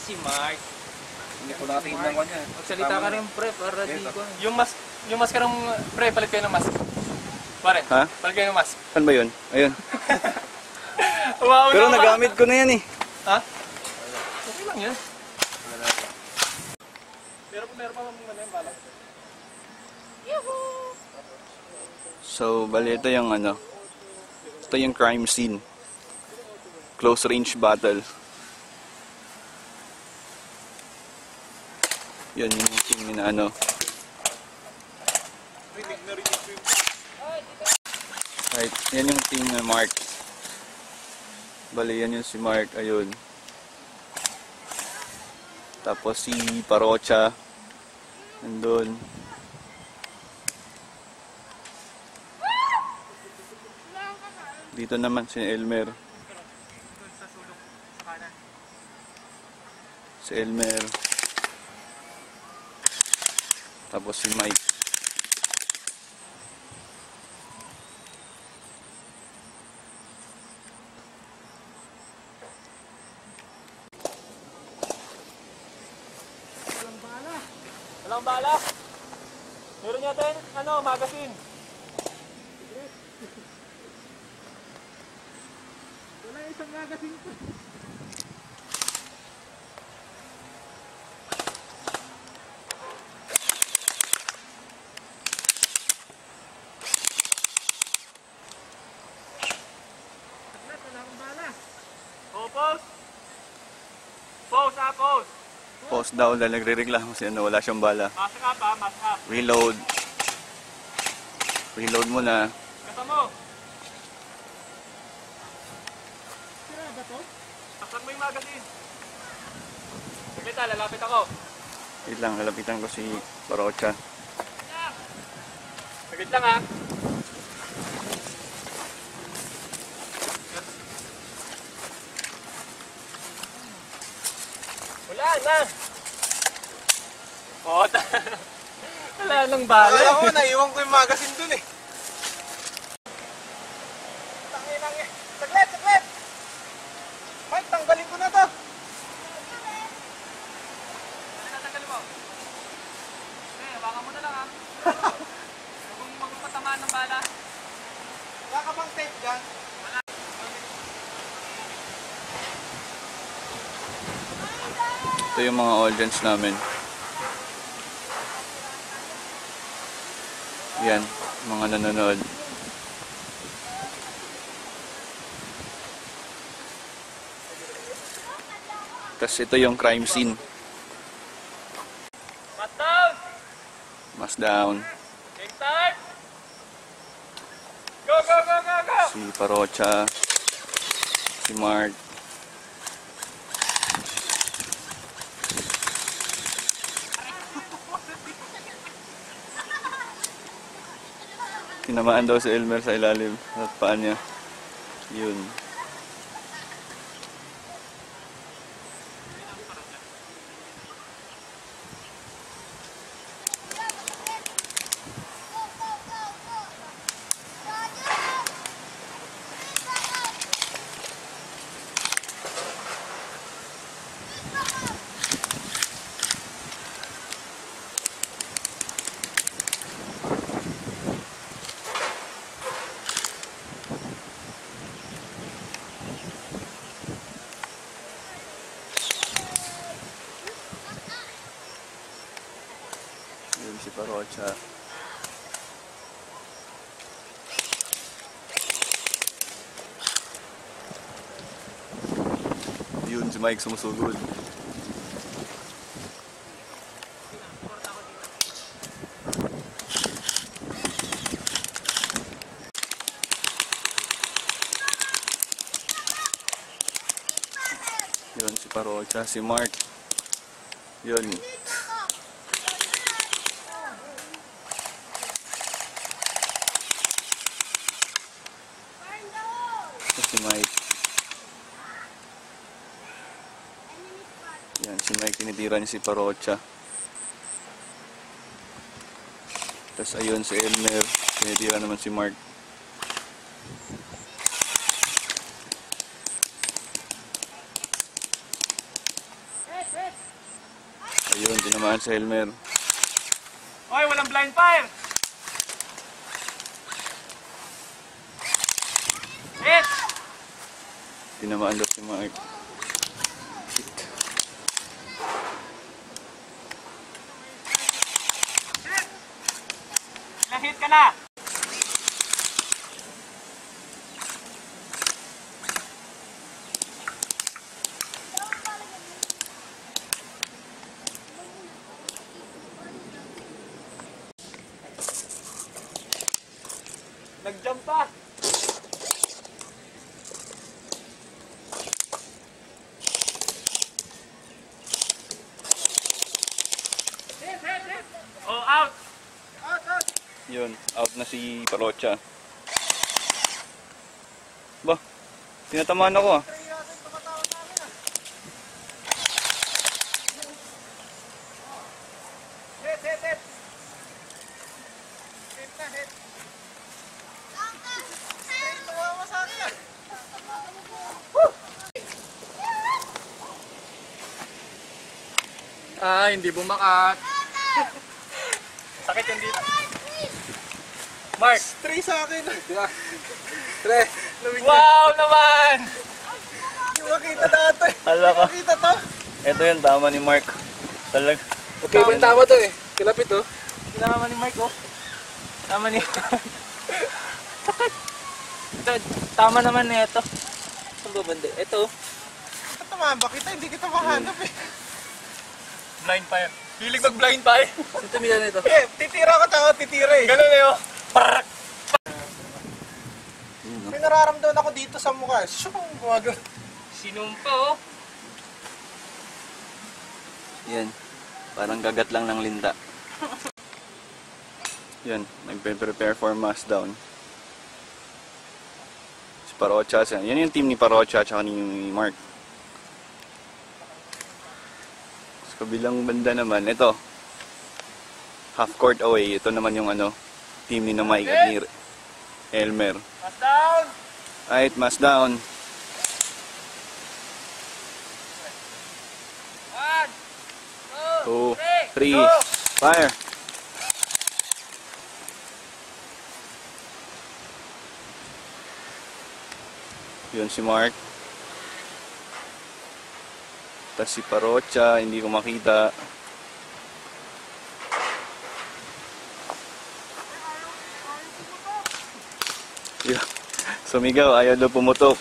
si Mark. Hindi ko nakatingin ng kanya. Magsalita ka rin, pre, para di ko. Yung mask ng pre, palit kayo ng mask. Pare, ha? Palit kayo ng mask. Saan ba yun? Ayun. Wow, pero nagamit ko na yan eh. Ha? Okay lang yan. Pero meron pa mga yung bala. So, bali ito yung ano. Ito yung crime scene. Close range battle. Yan yung team na ano. Right, yan yung team na Mark. Bali, yan yung si Mark, ayun. Tapos si Parocha, nandun. Dito naman si Elmer. Si Elmer. Tapos si Mike. Walang bala. Meron yata yung magazine. Wala isang magazine pa. Wala akong bala. Oh, pause. Pause, pause. Post daw dahil nagre-reklamo siya na wala siyang bala. Mask up ha, mask up. Reload. Reload muna. Kata mo. Sira ba to? Taksak mo yung magazine. Saglit ha, lalapit ako. Wait lang, lalapitan ko si Parocha. Saglit lang ha. Wala na. Oh, wala nang bala. Alam mo, naiwan ko yung magazine dun eh. Saglit, saglit! Mike, tanggalin ko na to. Tanggalin mo. Baka mo na lang ha. Kung magpatamaan ng bala. Wala ka bang tape dyan? Ito yung mga audience namin. Yan, mga nanonood. Tapos ito yung crime scene. Mask down! Mask down. Take start! Go, go, go, go, go! Si Parocha. Si Mark. Tinamaan daw si Elmer sa ilalim at paan niya. Yun. Yun si Parocha. Yun si Mike sumusugod. Yun si Parocha, si Mark. Yun. Si Mike. Yan, si Mike tinitira niya si Parocha. Tapos ayun si Elmer, tinitira naman si Mark. tinamaan si Elmer. Hoy, walang blind fire! Hit! Tinamaan daw si Mark. Shit. Ilang hit ka na? Nag-jump pa! Oh, out! Yun, out na si Parocha. Ba, tinatamaan ako ah. Hit, hit, hit. Hit na, hit. Straight tumama sa akin. Hindi bumakat. Sakit yung dito. Mark! Three sa akin. Tre, Wow naman! hindi makita dati. Hala ka. Makita to. Ito yung tama ni Mark. Talag. Okay, ba yung tama to eh? Kilapit to. Tama ni Mark, oh. Tama ni Ito, tama naman na ito. Saan ba banda? Ito. Ito tumamba kita, hindi kita mahanap eh. Blind fire. Hilig mag-blind fire. Saan tumila na ito? Eh, titira ka tao, titira eh. Ganun eh, oh. Parak! May nararamdaman ako dito sa mukha. Shung, gumagano. Sinumpa, oh. Yan. Parang gagat lang ng linda. Yan, nagpe-prepare for mass down. Si Parocha, yan yung team ni Parocha at ni Mark. Sa kabilang banda naman, ito. Half court away. Ito naman yung team ni Mike at ni Elmer. Pass down! Right, mass down. 1, 2, 2, 3, fire! Yun si Mark. Tapos si Parocha, hindi ko makita. Yun. Sumigaw, ayaw daw pumutok.